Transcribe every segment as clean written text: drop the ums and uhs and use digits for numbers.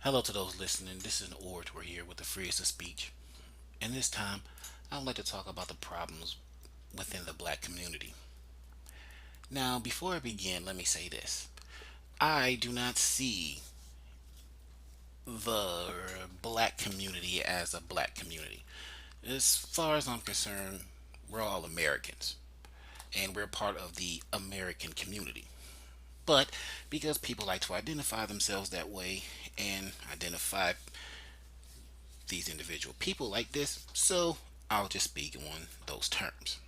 Hello to those listening. This is an orator here with the freest of speech. And this time, I would like to talk about the problems within the black community. Now, before I begin, let me say this. I do not see the black community as a black community. As far as I'm concerned, we're all Americans and we're part of the American community. But because people like to identify themselves that way and identify these individual people like this, so I'll just speak on those terms.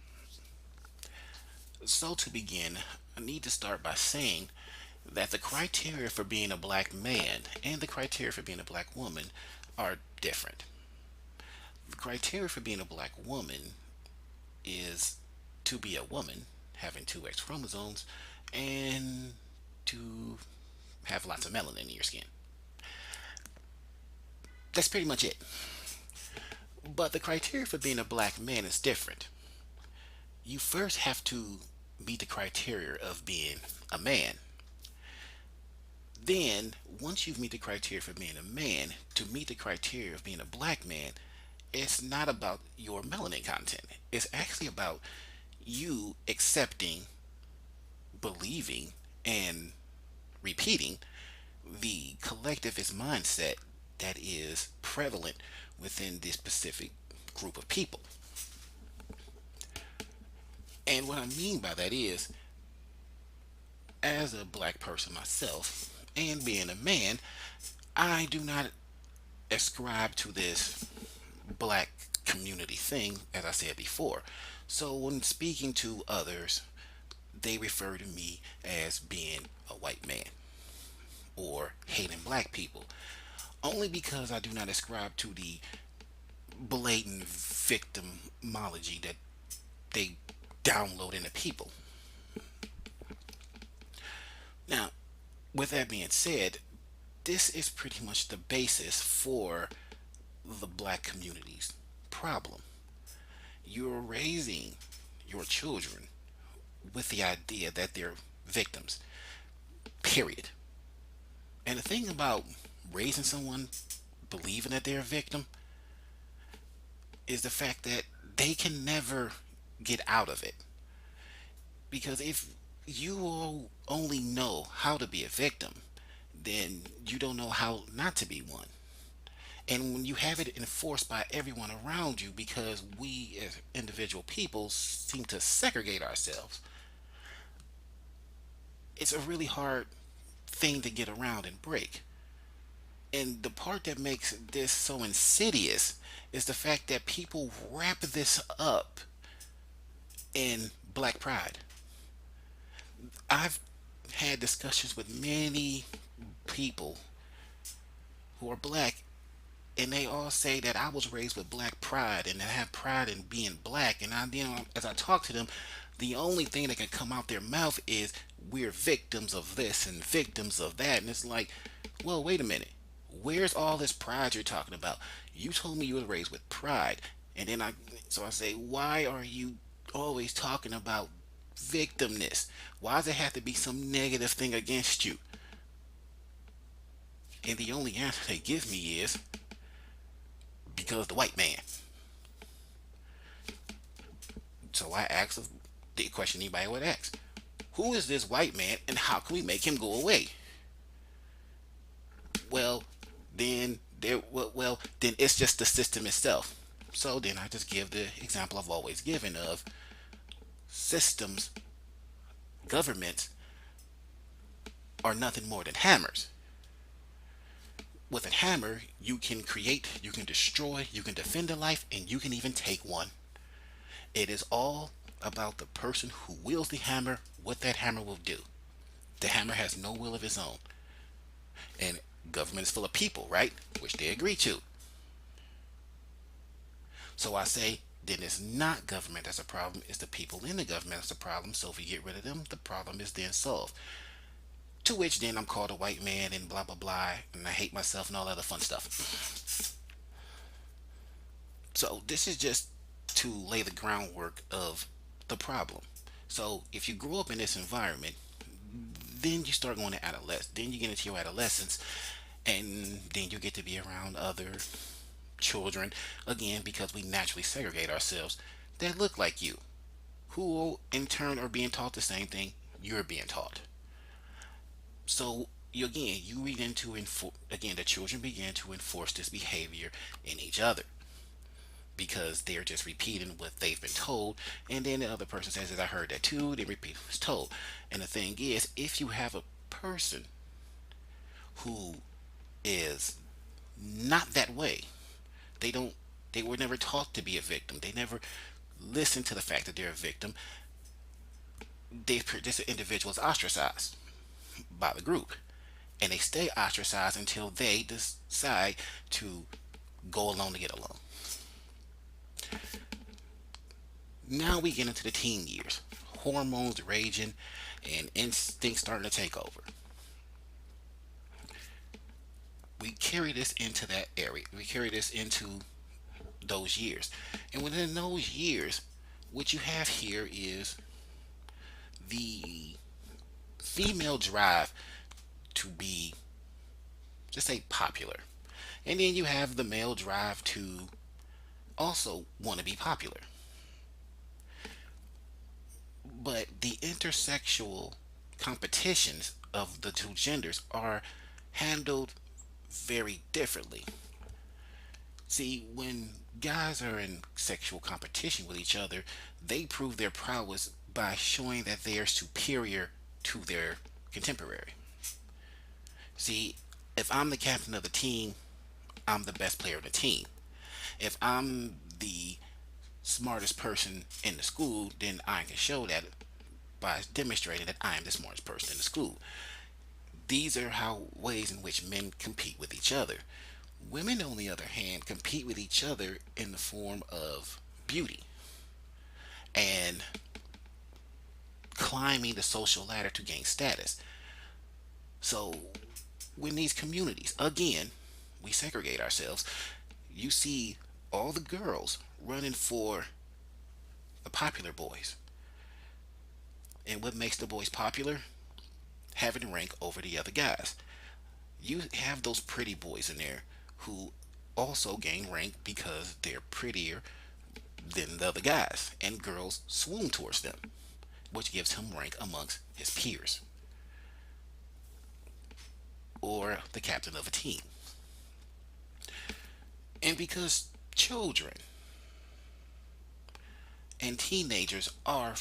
So, to begin, I need to start by saying that the criteria for being a black man and the criteria for being a black woman are different. The criteria for being a black woman is to be a woman, having two X chromosomes, and to have lots of melanin in your skin. That's pretty much it. But the criteria for being a black man is different. You first have to meet the criteria of being a man. Then, once you've met the criteria for being a man, to meet the criteria of being a black man, it's not about your melanin content. It's actually about you accepting, believing, and repeating the collectivist mindset that is prevalent within this specific group of people. And what I mean by that is, as a black person myself, and being a man, I do not ascribe to this black community thing, as I said before. So when speaking to others, they refer to me as being a white man or hating black people, only because I do not ascribe to the blatant victimology that they download into people. Now, with that being said, this is pretty much the basis for the black community's problem. You're raising your children with the idea that they're victims, period. And the thing about raising someone believing that they're a victim is the fact that they can never get out of it. Because if you all only know how to be a victim, then you don't know how not to be one. And when you have it enforced by everyone around you, because we as individual people seem to segregate ourselves, it's a really hard thing to get around and break. And the part that makes this so insidious is the fact that people wrap this up in black pride. I've had discussions with many people who are black, and they all say that I was raised with black pride and I have pride in being black. And as I talk to them, the only thing that can come out their mouth is we're victims of this and victims of that. And it's like, well, wait a minute. Where's all this pride you're talking about? You told me you were raised with pride. And then so I say, why are you always talking about victimness? Why does it have to be some negative thing against you? And the only answer they give me is because the white man. So I asked the question anybody would ask: who is this white man, and how can we make him go away? Well, then it's just the system itself. So then I just give the example I've always given of systems, governments are nothing more than hammers. With a hammer, you can create, you can destroy, you can defend a life, and you can even take one. It is all about the person who wields the hammer, what that hammer will do. The hammer has no will of its own. And government is full of people, right? Which they agree to. So I say, then it's not government that's a problem, it's the people in the government that's a problem. So if we get rid of them, the problem is then solved. To which then I'm called a white man and blah blah blah, and I hate myself and all that other fun stuff. So this is just to lay the groundwork of the problem. So if you grow up in this environment, then you start going to adolescence. Then you get into your adolescence, And then you get to be around other children, again, because we naturally segregate ourselves, that look like you, who in turn are being taught the same thing you're being taught. So you, again, you begin to enforce, again, the children begin to enforce this behavior in each other because they're just repeating what they've been told. And then the other person says, I heard that too. They repeat what's told. And the thing is, if you have a person who is not that way, they don't, they were never taught to be a victim. They never listen to the fact that they're a victim. This individual is ostracized by the group, and they stay ostracized until they decide to go alone to get along. Now we get into the teen years, hormones raging, and instincts starting to take over. We carry this into that area. We carry this into those years, and within those years, what you have here is the female drive to be, just say, popular. And then you have the male drive to also want to be popular. But the intersexual competitions of the two genders are handled very differently. See, when guys are in sexual competition with each other, they prove their prowess by showing that they are superior to their contemporary. See, if I'm the captain of the team, I'm the best player of the team. If I'm the smartest person in the school, then I can show that by demonstrating that I am the smartest person in the school. These are how ways in which men compete with each other. Women, on the other hand, compete with each other in the form of beauty and climbing the social ladder to gain status. So, when these communities, again, we segregate ourselves, you see all the girls running for the popular boys. And what makes the boys popular? Having rank over the other guys. You have those pretty boys in there who also gain rank because they're prettier than the other guys, and girls swoon towards them, which gives him rank amongst his peers or the captain of a team. And because children and teenagers are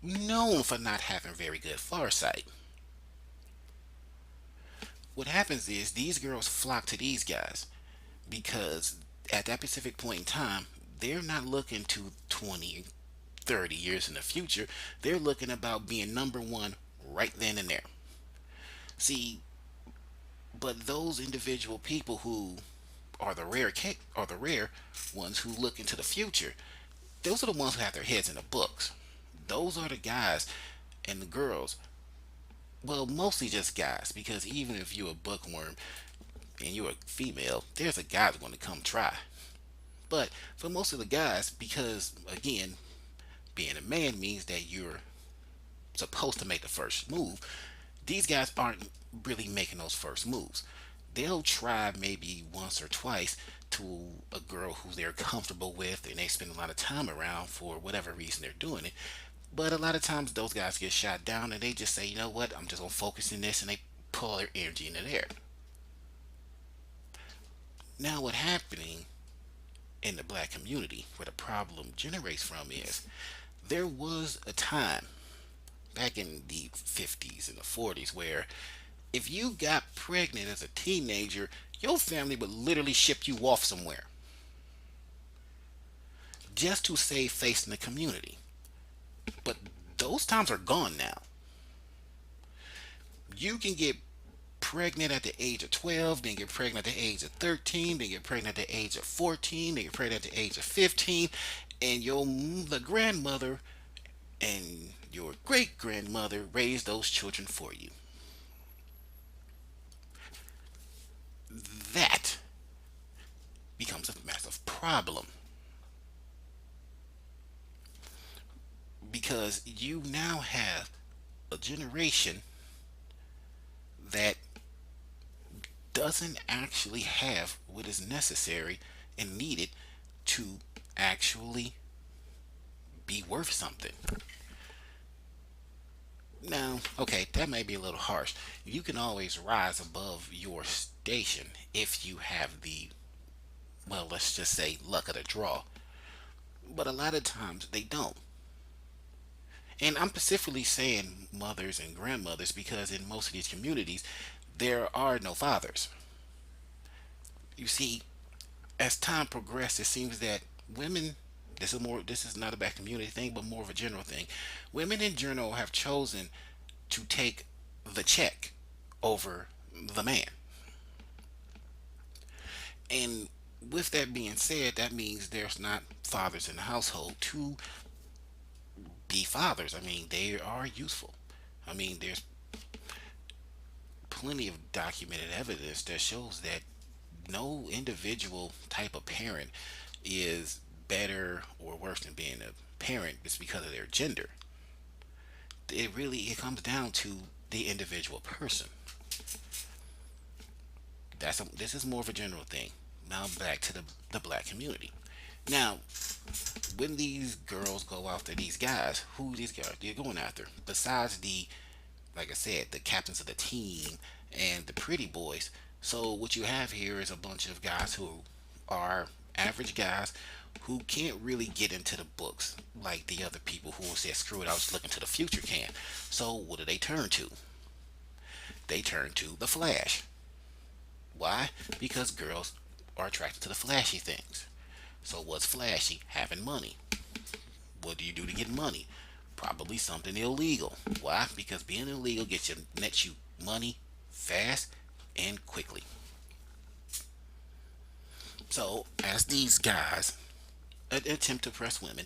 known for not having very good foresight, what happens is these girls flock to these guys because at that specific point in time, they're not looking to 20, 30 years in the future. They're looking about being number one right then and there. See, but those individual people who are the rare ones who look into the future, those are the ones who have their heads in the books. Those are the guys and the girls. Well, mostly just guys, because even if you're a bookworm and you're a female, there's a guy that's going to come try. But for most of the guys, because again, being a man means that you're supposed to make the first move, these guys aren't really making those first moves. They'll try maybe once or twice to a girl who they're comfortable with and they spend a lot of time around for whatever reason they're doing it. But a lot of times those guys get shot down and they just say, you know what, I'm just gonna focus in this, and they pull their energy into there. Now what's happening in the black community where the problem generates from is there was a time back in the 50s and the 40s where if you got pregnant as a teenager, your family would literally ship you off somewhere just to save face in the community. But those times are gone now. You can get pregnant at the age of 12, then get pregnant at the age of 13, then get pregnant at the age of 14, then get pregnant at the age of 15, and the grandmother and your great grandmother raised those children for you. That becomes a massive problem because you now have a generation that doesn't actually have what is necessary and needed to actually be worth something. Now, okay, that may be a little harsh. You can always rise above your station if you have the, well, let's just say, luck of the draw. But a lot of times they don't. And I'm specifically saying mothers and grandmothers because in most of these communities, there are no fathers. You see, as time progressed, it seems that women, this is not a bad community thing, but more of a general thing. Women in general have chosen to take the check over the man. And with that being said, that means there's not fathers in the household to be fathers. I mean, they are useful. I mean, there's plenty of documented evidence that shows that no individual type of parent is better or worse than being a parent just because of their gender. It comes down to the individual person. This is more of a general thing. Now back to the black community. Now, when these girls go after these guys, who these guys they're going after? Besides the, like I said, the captains of the team and the pretty boys. So what you have here is a bunch of guys who are average guys who can't really get into the books like the other people who said, screw it, I was looking to the future can. So what do they turn to? They turn to the Flash. Why? Because girls are attracted to the flashy things. So what's flashy? Having money. What do you do to get money? Probably something illegal. Why? Because being illegal nets you money fast and quickly. So as these guys attempt to press women,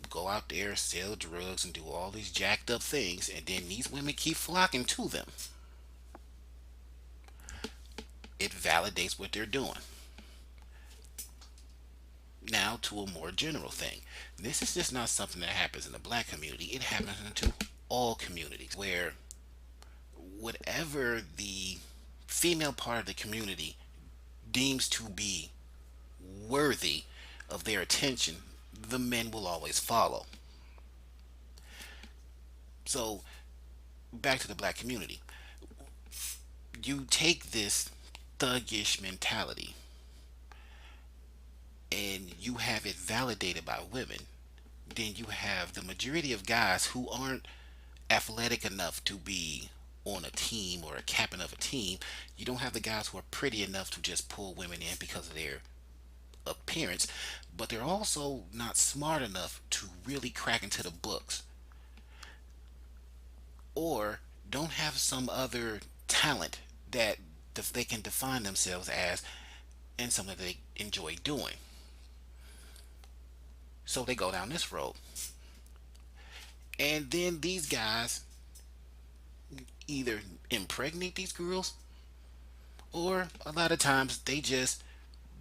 go out there, sell drugs, and do all these jacked up things, and then these women keep flocking to them, it validates what they're doing. Now to a more general thing. This is just not something that happens in the black community. It happens into all communities where whatever the female part of the community deems to be worthy of their attention, the men will always follow. So, back to the black community. You take this thuggish mentality and you have it validated by women, then you have the majority of guys who aren't athletic enough to be on a team or a captain of a team. You don't have the guys who are pretty enough to just pull women in because of their appearance, but they're also not smart enough to really crack into the books or don't have some other talent that they can define themselves as and something that they enjoy doing. So they go down this road. And then these guys either impregnate these girls or a lot of times they just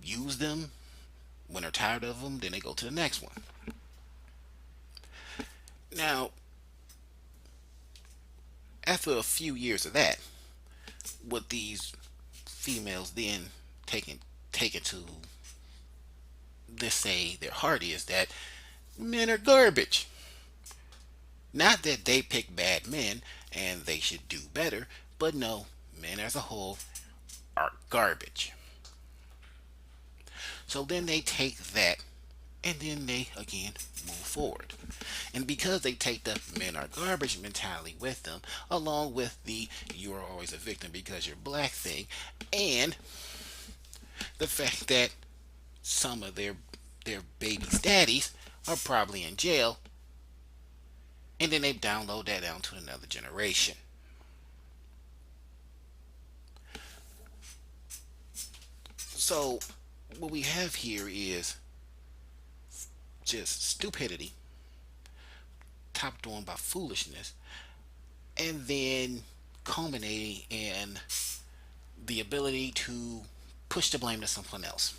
use them when they're tired of them, then they go to the next one. Now, after a few years of that, what these females then taken to let's say their heart is that men are garbage. Not that they pick bad men and they should do better, but no, men as a whole are garbage. So then they take that and then they again move forward. And because they take the men are garbage mentality with them, along with the you're always a victim because you're black thing, and the fact that some of their baby's daddies are probably in jail, and then they download that down to another generation. So what we have here is just stupidity topped on by foolishness and then culminating in the ability to push the blame to someone else.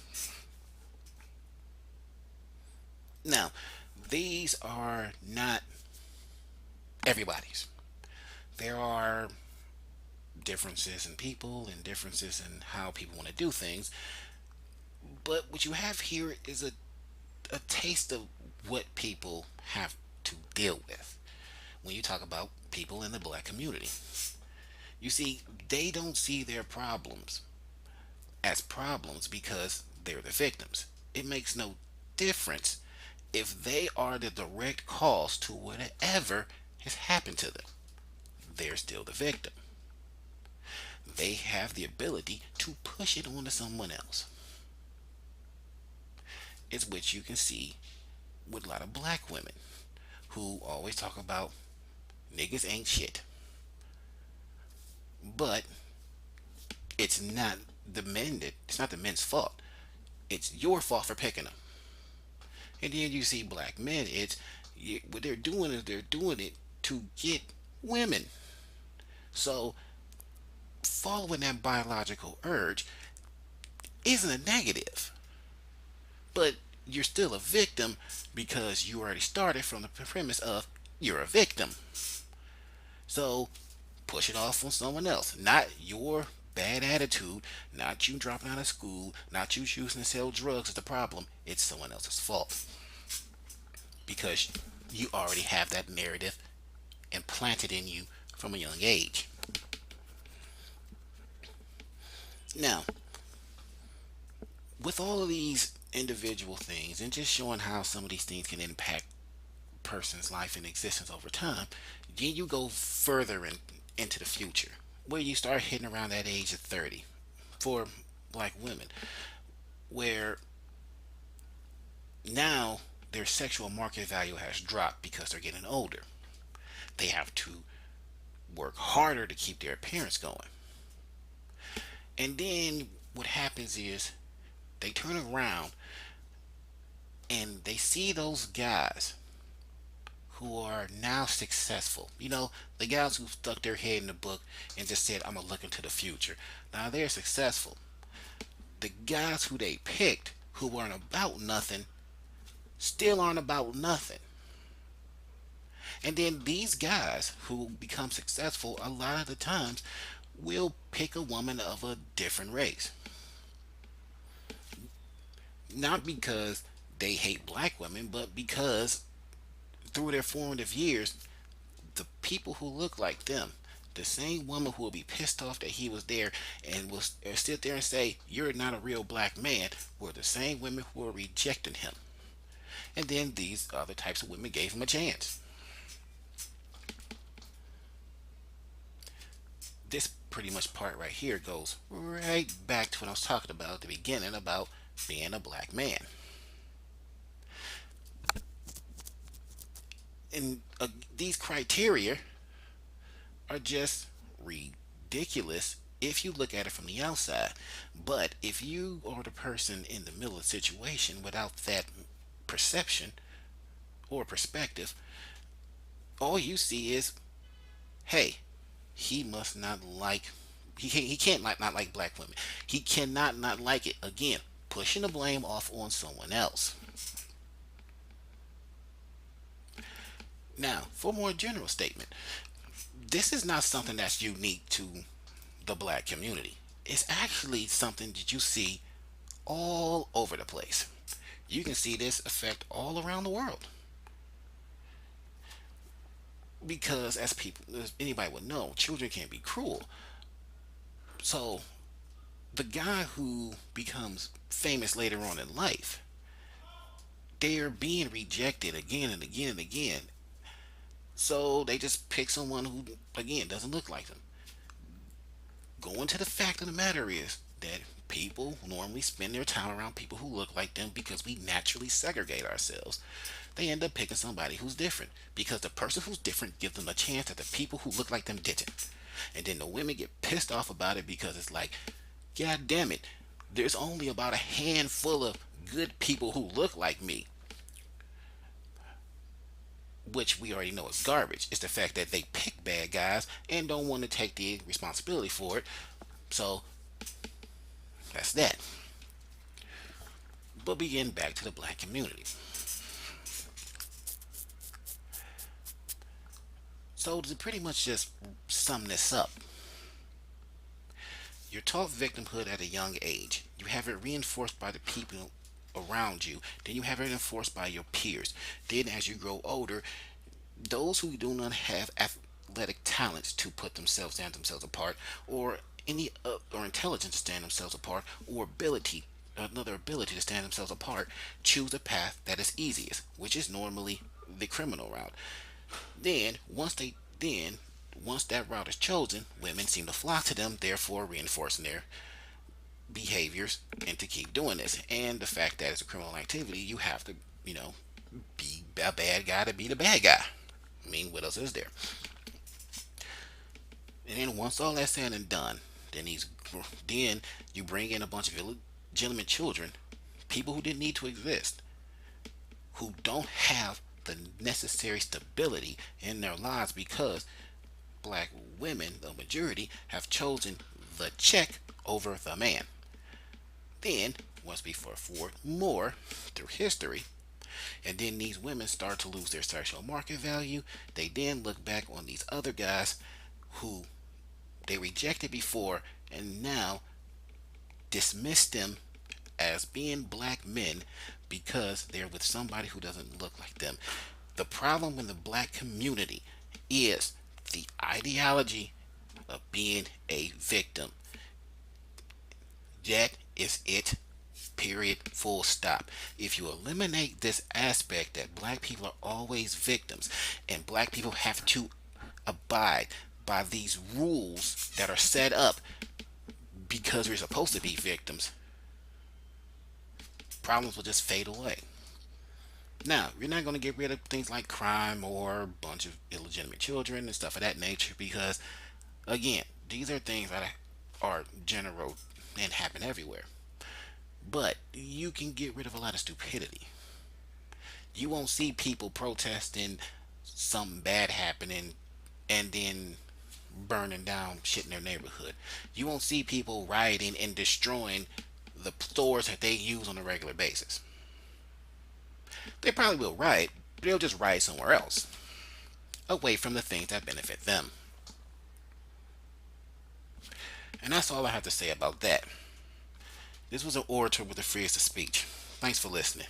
Now, these are not everybody's. There are differences in people and differences in how people want to do things. But what you have here is a taste of what people have to deal with when you talk about people in the black community. You see, they don't see their problems as problems because they're the victims. It makes no difference if they are the direct cause to whatever has happened to them. They're still the victim. They have the ability to push it onto someone else. It's which you can see with a lot of black women who always talk about niggas ain't shit. But it's not it's not the men's fault. It's your fault for picking them. And then you see black men, what they're doing is they're doing it to get women. So following that biological urge isn't a negative, but you're still a victim because you already started from the premise of you're a victim. So push it off on someone else, not your bad attitude, not you dropping out of school, not you choosing to sell drugs is the problem. It's someone else's fault because you already have that narrative implanted in you from a young age. Now, with all of these individual things and just showing how some of these things can impact person's life and existence over time, then you go further into the future where you start hitting around that age of 30 for black women, where now their sexual market value has dropped because they're getting older. They have to work harder to keep their appearance going. And then what happens is they turn around and they see those guys who are now successful. You know, the guys who stuck their head in the book and just said, I'm going to look into the future. Now they're successful. The guys who they picked who weren't about nothing still aren't about nothing. And then these guys who become successful a lot of the times will pick a woman of a different race. Not because they hate black women, but because through their formative years, the people who look like them, the same woman who will be pissed off that he was there and will sit there and say, you're not a real black man, were the same women who were rejecting him. And then these other types of women gave him a chance. This pretty much part right here goes right back to what I was talking about at the beginning about being a black man. And these criteria are just ridiculous if you look at it from the outside. But if you are the person in the middle of the situation without that perception or perspective, all you see is, hey, he must not like, he can't not like black women. He cannot not like it. Again, pushing the blame off on someone else. Now, for a more general statement, this is not something that's unique to the black community. It's actually something that you see all over the place. You can see this effect all around the world. Because as anybody would know, children can be cruel. So the guy who becomes famous later on in life, they're being rejected again and again and again. So they just pick someone who, again, doesn't look like them. Going to the fact of the matter is that people normally spend their time around people who look like them because we naturally segregate ourselves. They end up picking somebody who's different because the person who's different gives them a chance that the people who look like them didn't. And then the women get pissed off about it because it's like, God damn it, there's only about a handful of good people who look like me. Which we already know is garbage. It's the fact that they pick bad guys and don't want to take the responsibility for it. So that's that. But we getting back to the black community. So to pretty much just sum this up, You're taught victimhood at a young age. You have it reinforced by the people around you. Then you have it reinforced by your peers. Then, as you grow older, those who do not have athletic talents to put themselves stand themselves apart, or any or intelligence to stand themselves apart, or another ability to stand themselves apart, choose a path that is easiest, which is normally the criminal route. Then once that route is chosen, women seem to flock to them, therefore reinforcing their behaviors and to keep doing this. And the fact that it's a criminal activity, you have to, you know, be a bad guy to be the bad guy. I mean, what else is there? And then once all that's said and done, then these then you bring in a bunch of illegitimate children, people who didn't need to exist, who don't have the necessary stability in their lives because black women, the majority, have chosen the check over the man. Then, once we fast forward more through history, and then these women start to lose their sexual market value, they then look back on these other guys who they rejected before and now dismiss them as being black men because they're with somebody who doesn't look like them. The problem in the black community is the ideology of being a victim. That is it. Period. Full stop. If you eliminate this aspect that black people are always victims and black people have to abide by these rules that are set up because we're supposed to be victims, problems will just fade away. Now, you're not going to get rid of things like crime or a bunch of illegitimate children and stuff of that nature because, again, these are things that are general and happen everywhere. But you can get rid of a lot of stupidity. You won't see people protesting something bad happening and then burning down shit in their neighborhood. You won't see people rioting and destroying the stores that they use on a regular basis. They probably will riot, but they'll just riot somewhere else, away from the things that benefit them. And that's all I have to say about that. This was an orator with the freest of speech. Thanks for listening.